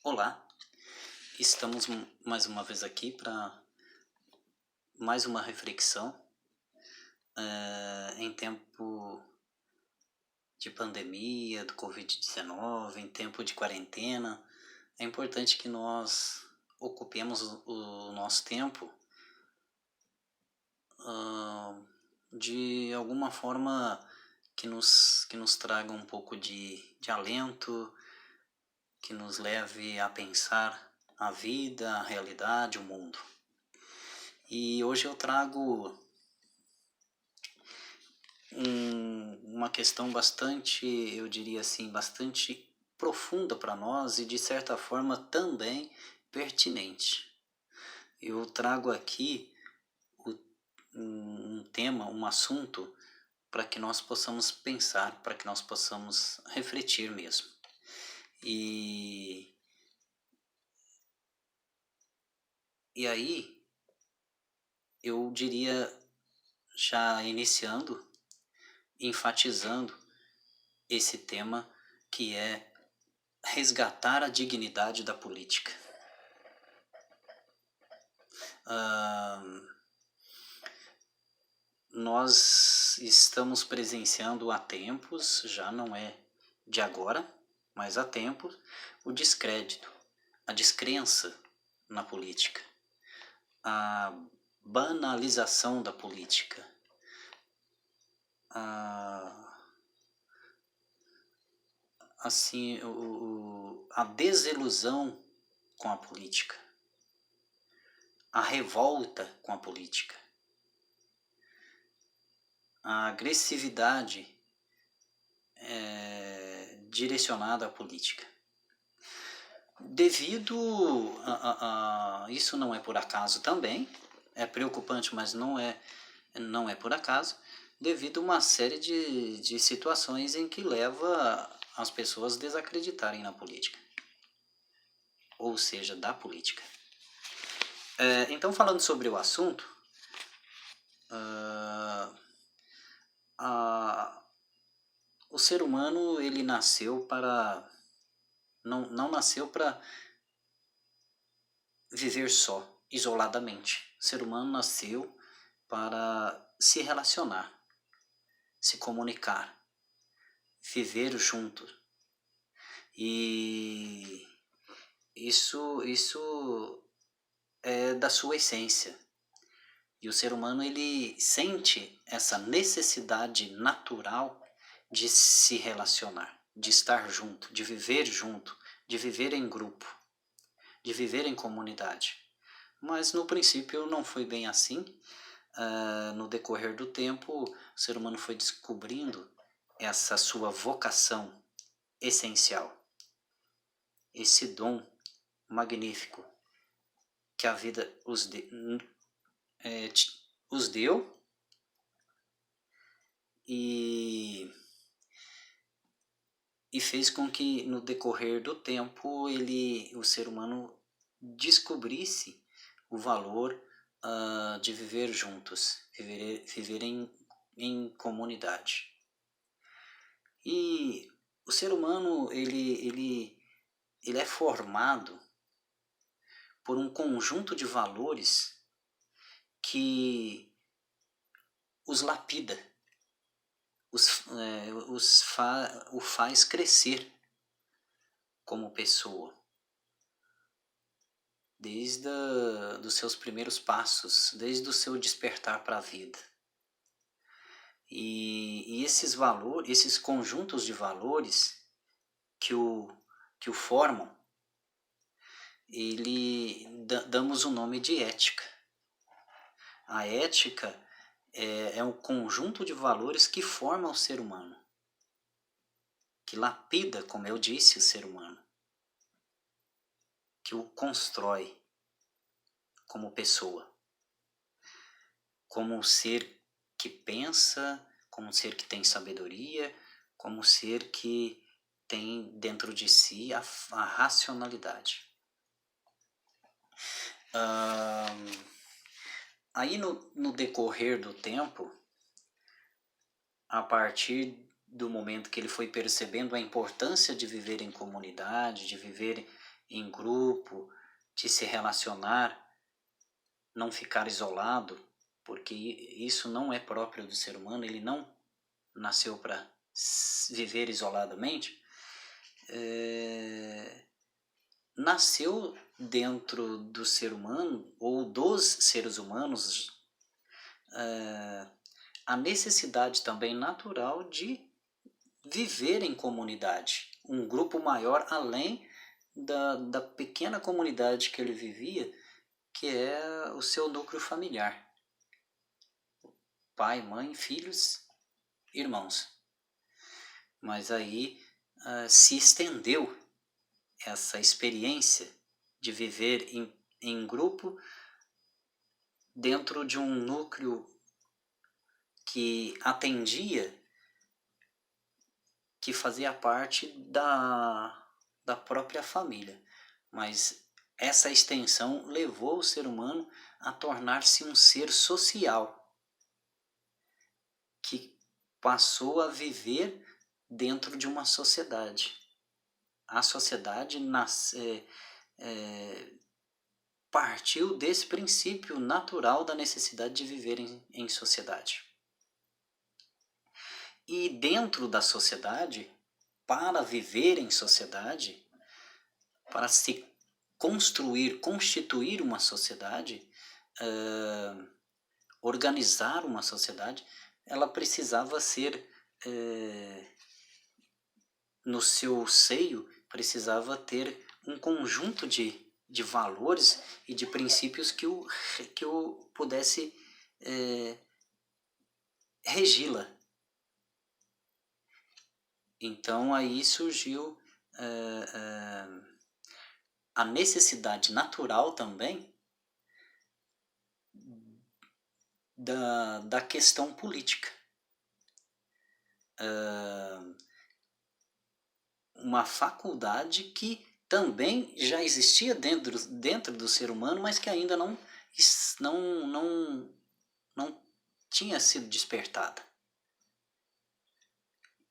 Olá, estamos mais uma vez aqui para mais uma reflexão. Em tempo de pandemia, do Covid-19, em tempo de quarentena, é importante que nós ocupemos o nosso tempo de alguma forma que nos traga um pouco de alento, que nos leve a pensar a vida, a realidade, o mundo. E hoje eu trago uma questão bastante, eu diria assim, bastante profunda para nós e de certa forma também pertinente. Eu trago aqui um tema, um assunto para que nós possamos pensar, para que nós possamos refletir mesmo. E, e aí, eu diria, já iniciando, enfatizando esse tema que é resgatar a dignidade da política. Nós estamos presenciando há tempos, já não é de agora, mas há tempos, o descrédito, a descrença na política, a banalização da política, a desilusão com a política, a revolta com a política, a agressividade direcionada à política. Devido isso não é por acaso também, é preocupante, mas não é por acaso, devido a uma série de situações em que leva as pessoas a desacreditarem na política, ou seja, da política. Então, falando sobre o assunto, o ser humano ele nasceu para não nasceu para viver só, isoladamente. O ser humano nasceu para se relacionar, se comunicar, viver junto. E isso é da sua essência. E o ser humano ele sente essa necessidade natural de se relacionar, de estar junto, de viver em grupo, de viver em comunidade. Mas no princípio não foi bem assim. No decorrer do tempo, o ser humano foi descobrindo essa sua vocação essencial, esse dom magnífico que a vida os deu e fez com que no decorrer do tempo o ser humano descobrisse o valor de viver juntos, viver em comunidade. E o ser humano ele é formado por um conjunto de valores que os lapida, o faz crescer como pessoa, desde dos seus primeiros passos, desde o seu despertar para a vida. E esses valores, esses conjuntos de valores que o formam, damos o nome de ética. A ética é um conjunto de valores que forma o ser humano, que lapida, como eu disse, o ser humano, que o constrói como pessoa, como um ser que pensa, como um ser que tem sabedoria, como um ser que tem dentro de si a racionalidade. Aí no decorrer do tempo, a partir do momento que ele foi percebendo a importância de viver em comunidade, de viver em grupo, de se relacionar, não ficar isolado, porque isso não é próprio do ser humano, ele não nasceu para viver isoladamente, nasceu dentro do ser humano, ou dos seres humanos, a necessidade também natural de viver em comunidade, um grupo maior além da pequena comunidade que ele vivia, que é o seu núcleo familiar. Pai, mãe, filhos, irmãos. Mas aí se estendeu essa experiência de viver em grupo dentro de um núcleo que atendia, que fazia parte da própria família. Mas essa extensão levou o ser humano a tornar-se um ser social, que passou a viver dentro de uma sociedade. A sociedade partiu desse princípio natural da necessidade de viver em sociedade. E dentro da sociedade, para viver em sociedade, para se constituir uma sociedade, organizar uma sociedade, ela precisava ser, no seu seio, precisava ter um conjunto de valores e de princípios que o pudesse regi-la. Então aí surgiu a necessidade natural também da questão política. Uma faculdade que também já existia dentro do ser humano, mas que ainda não tinha sido despertada.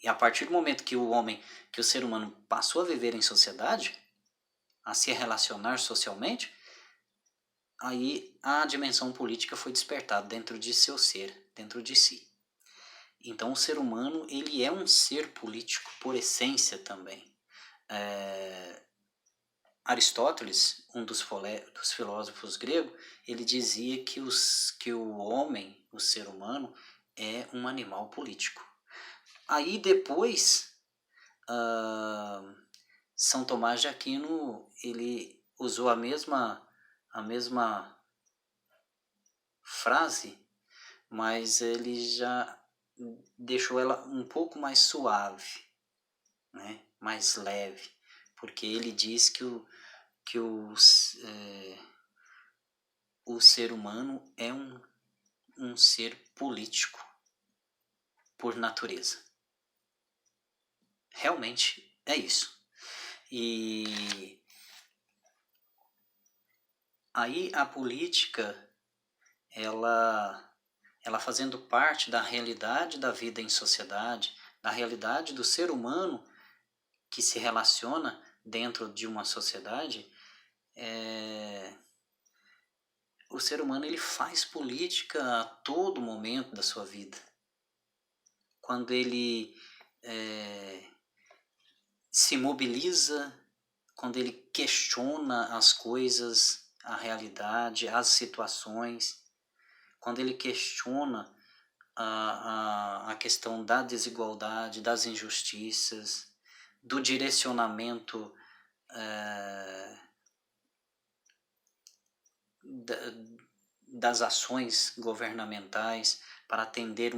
E a partir do momento que o ser humano passou a viver em sociedade, a se relacionar socialmente, aí a dimensão política foi despertada dentro de seu ser, dentro de si. Então o ser humano, ele é um ser político por essência também. Aristóteles, um dos filósofos gregos, ele dizia que o homem, o ser humano, é um animal político. Aí depois, São Tomás de Aquino, ele usou a mesma frase, mas ele já deixou ela um pouco mais suave, né? Mais leve, porque ele diz que o ser humano é um ser político por natureza. Realmente é isso. E aí a política, ela fazendo parte da realidade da vida em sociedade, da realidade do ser humano que se relaciona dentro de uma sociedade, o ser humano ele faz política a todo momento da sua vida. Quando ele se mobiliza, quando ele questiona as coisas, a realidade, as situações, quando ele questiona a questão da desigualdade, das injustiças, do direcionamento das ações governamentais para atender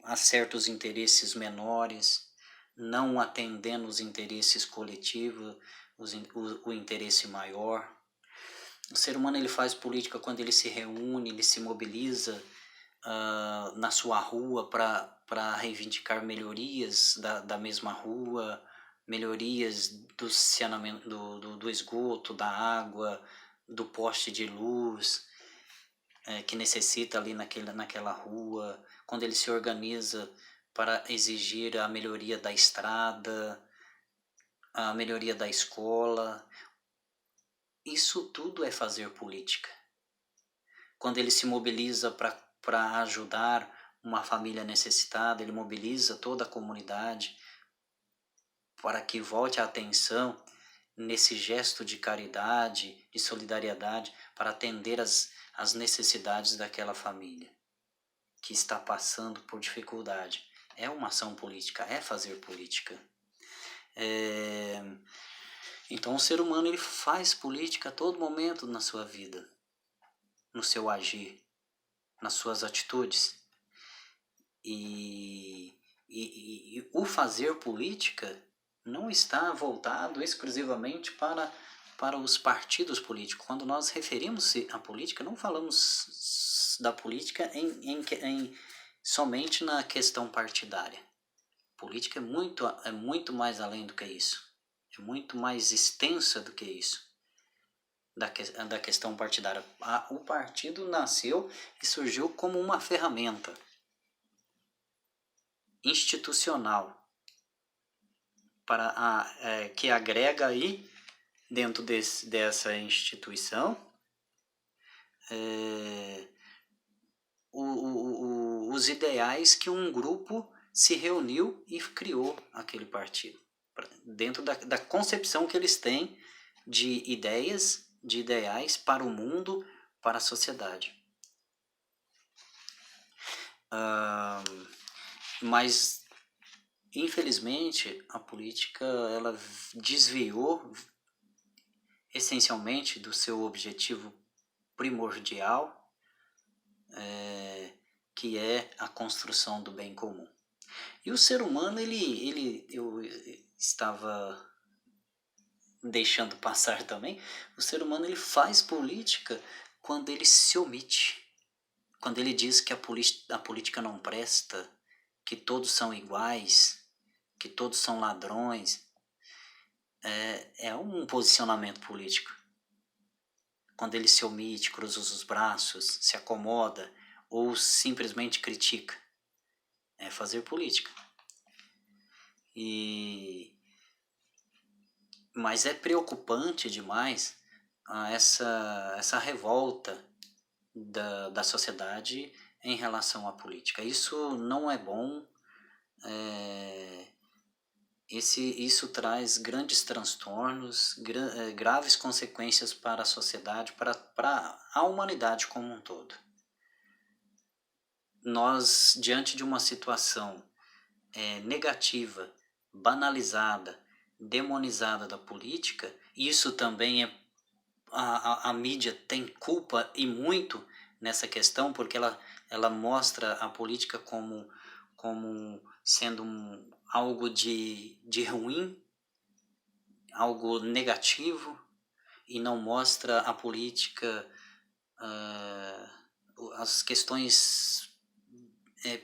a certos interesses menores, não atendendo os interesses coletivos, o interesse maior. O ser humano ele faz política quando ele se reúne, ele se mobiliza na sua rua para reivindicar melhorias da mesma rua, melhorias do saneamento, do esgoto, da água, do poste de luz que necessita ali naquela rua, quando ele se organiza para exigir a melhoria da estrada, a melhoria da escola, Isso tudo é fazer política. Quando ele se mobiliza para ajudar uma família necessitada, ele mobiliza toda a comunidade para que volte a atenção nesse gesto de caridade, de solidariedade, para atender as necessidades daquela família que está passando por dificuldade. É uma ação política, é fazer política. Então o ser humano ele faz política a todo momento na sua vida, no seu agir, nas suas atitudes. E o fazer política não está voltado exclusivamente para os partidos políticos. Quando nós referimos-se à política, não falamos da política somente na questão partidária. Política é muito mais além do que isso. É muito mais extensa do que isso, da questão partidária. O partido nasceu e surgiu como uma ferramenta institucional que agrega aí, dentro dessa instituição, os ideais que um grupo se reuniu e criou aquele partido, dentro da concepção que eles têm de ideias, de ideais para o mundo, para a sociedade. Mas, infelizmente, a política ela desviou essencialmente do seu objetivo primordial, que é a construção do bem comum. E o ser humano, eu estava deixando passar também, o ser humano ele faz política quando ele se omite, quando ele diz que a política não presta, que todos são iguais, que todos são ladrões. É um posicionamento político. Quando ele se omite, cruza os braços, se acomoda ou simplesmente critica. É fazer política. Mas é preocupante demais essa revolta da sociedade em relação à política. Isso não é bom. Isso traz grandes transtornos, graves consequências para a sociedade, para a humanidade como um todo. Nós, diante de uma situação negativa, banalizada, demonizada da política, isso também a mídia tem culpa e muito nessa questão, porque ela mostra a política como sendo algo de ruim, algo negativo, e não mostra a política, as questões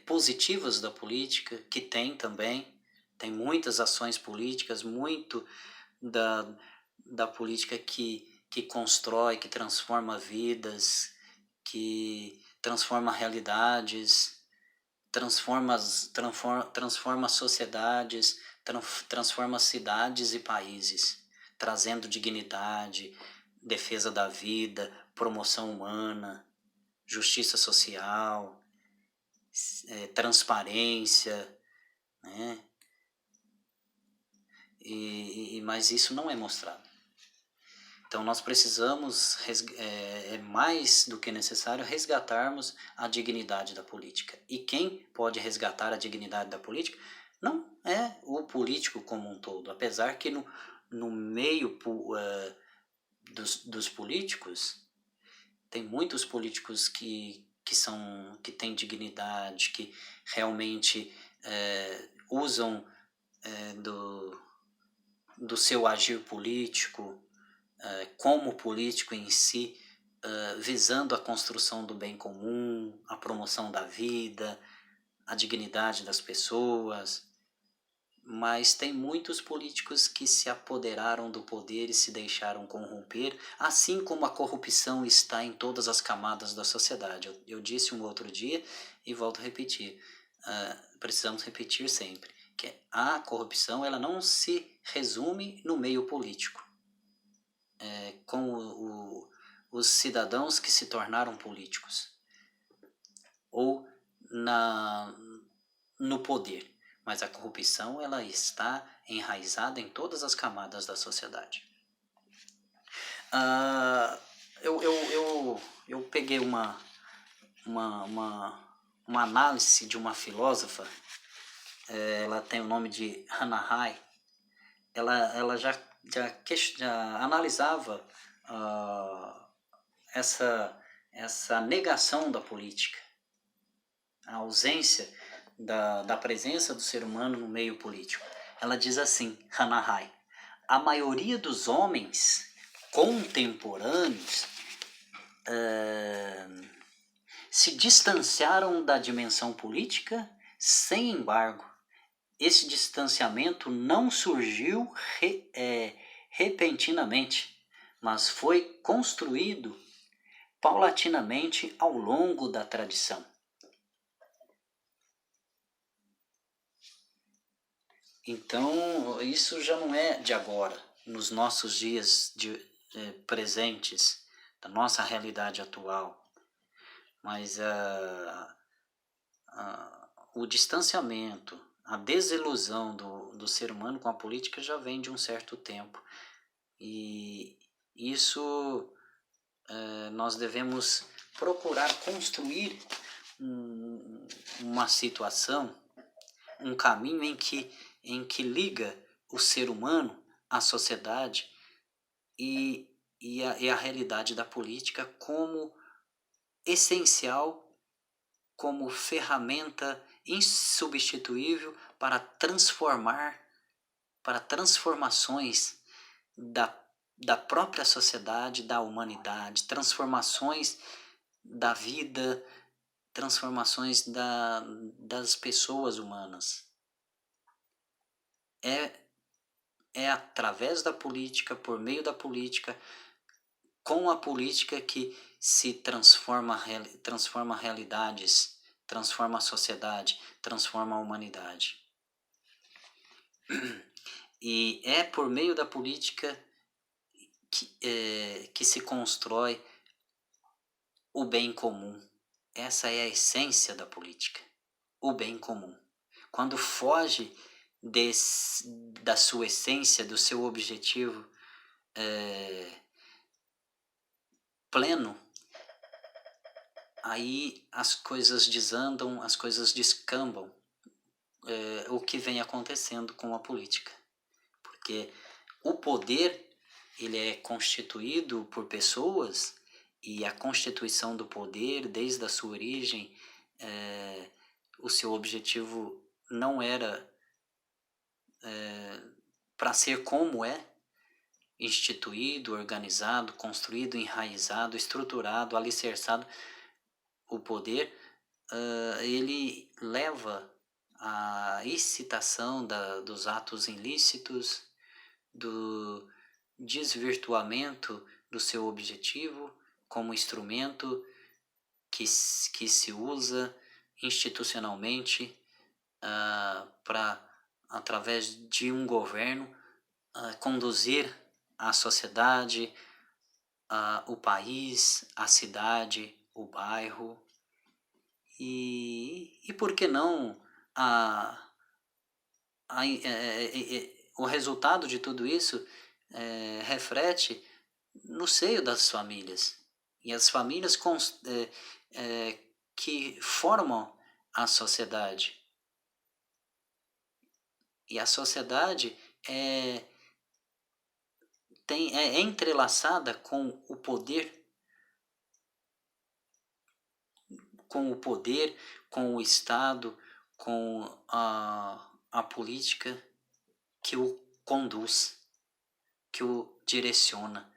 positivas da política, que tem também. Tem muitas ações políticas, muito da política que constrói, que transforma vidas, que transforma realidades, transforma sociedades, transforma cidades e países, trazendo dignidade, defesa da vida, promoção humana, justiça social, transparência, né? Mas isso não é mostrado. Então nós precisamos, mais do que necessário, resgatarmos a dignidade da política. E quem pode resgatar a dignidade da política não é o político como um todo, apesar que no meio dos políticos, tem muitos políticos que têm dignidade, que realmente usam do seu agir político, como político em si, visando a construção do bem comum, a promoção da vida, a dignidade das pessoas. Mas tem muitos políticos que se apoderaram do poder e se deixaram corromper, assim como a corrupção está em todas as camadas da sociedade. Eu disse um outro dia e volto a repetir, precisamos repetir sempre, que a corrupção ela não se resume no meio político. com os cidadãos que se tornaram políticos ou no poder, mas a corrupção ela está enraizada em todas as camadas da sociedade. Eu peguei uma análise de uma filósofa, ela tem o nome de Hannah Arendt. Ela já analisava essa negação da política, a ausência da presença do ser humano no meio político. Ela diz assim, Hannah Arendt: a maioria dos homens contemporâneos se distanciaram da dimensão política, sem embargo, esse distanciamento não surgiu repentinamente, mas foi construído paulatinamente ao longo da tradição. Então, isso já não é de agora, nos nossos dias presentes, da nossa realidade atual, mas o distanciamento, a desilusão do ser humano com a política já vem de um certo tempo. E isso nós devemos procurar construir uma situação, um caminho em que liga o ser humano à sociedade e a realidade da política como essencial, como ferramenta insubstituível para transformações da própria sociedade, da humanidade, transformações da vida, transformações das pessoas humanas. É através da política, por meio da política, com a política que se transforma realidades, transforma a sociedade, transforma a humanidade. E é por meio da política que se constrói o bem comum. Essa é a essência da política, o bem comum. Quando foge da sua essência, do seu objetivo pleno, aí as coisas desandam, as coisas descambam, o que vem acontecendo com a política. Porque o poder ele é constituído por pessoas, e a constituição do poder, desde a sua origem, o seu objetivo não era para ser como é, instituído, organizado, construído, enraizado, estruturado, alicerçado. O poder ele leva à excitação dos atos ilícitos, do desvirtuamento do seu objetivo como instrumento que se usa institucionalmente para, através de um governo, conduzir a sociedade, o país, a cidade, o bairro. E por que não o resultado de tudo isso reflete no seio das famílias. E as famílias que formam a sociedade. E a sociedade é entrelaçada com o poder, com o Estado, com a política que o conduz, que o direciona.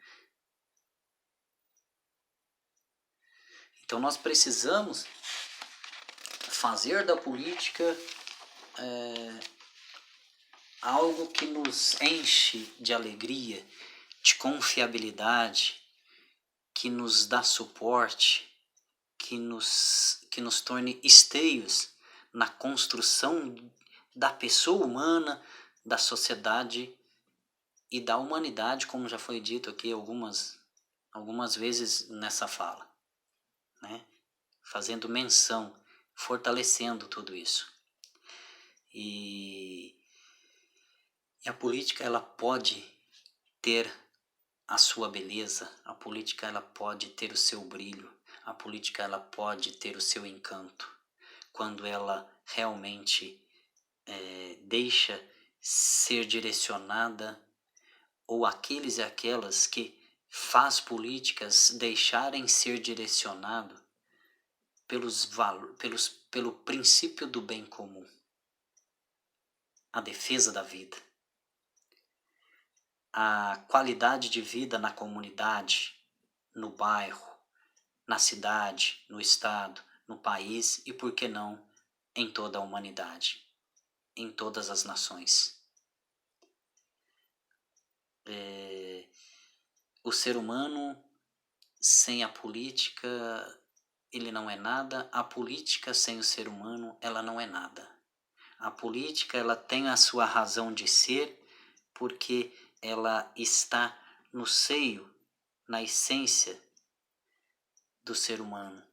Então nós precisamos fazer da política algo que nos enche de alegria, de confiabilidade, que nos dá suporte, que nos torne esteios na construção da pessoa humana, da sociedade e da humanidade, como já foi dito aqui algumas vezes nessa fala, né? Fazendo menção, fortalecendo tudo isso. E a política, ela pode ter a sua beleza, a política, ela pode ter o seu brilho, a política, ela pode ter o seu encanto, quando ela realmente deixa ser direcionada, ou aqueles e aquelas que faz políticas deixarem ser direcionado pelo princípio do bem comum, a defesa da vida, a qualidade de vida na comunidade, no bairro, na cidade, no estado, no país e, por que não, em toda a humanidade, em todas as nações. O ser humano, sem a política, ele não é nada. A política sem o ser humano, ela não é nada. A política, ela tem a sua razão de ser porque ela está no seio, na essência do ser humano.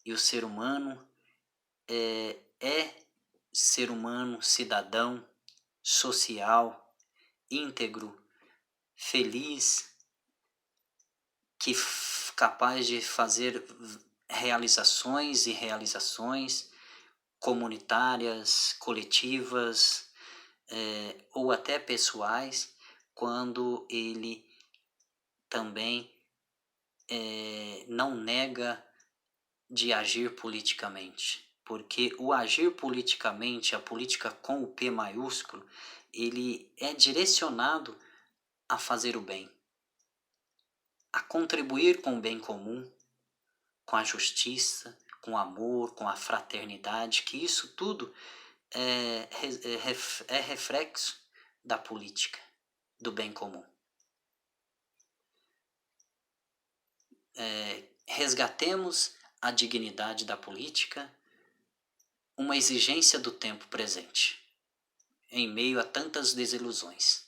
E o ser humano é ser humano, cidadão, social, íntegro, feliz, capaz de fazer realizações e realizações comunitárias, coletivas, ou até pessoais, quando ele também não nega de agir politicamente. Porque o agir politicamente, a política com o P maiúsculo, ele é direcionado a fazer o bem, a contribuir com o bem comum, com a justiça, com o amor, com a fraternidade, que isso tudo é reflexo da política, do bem comum. Resgatemos a dignidade da política, uma exigência do tempo presente, em meio a tantas desilusões.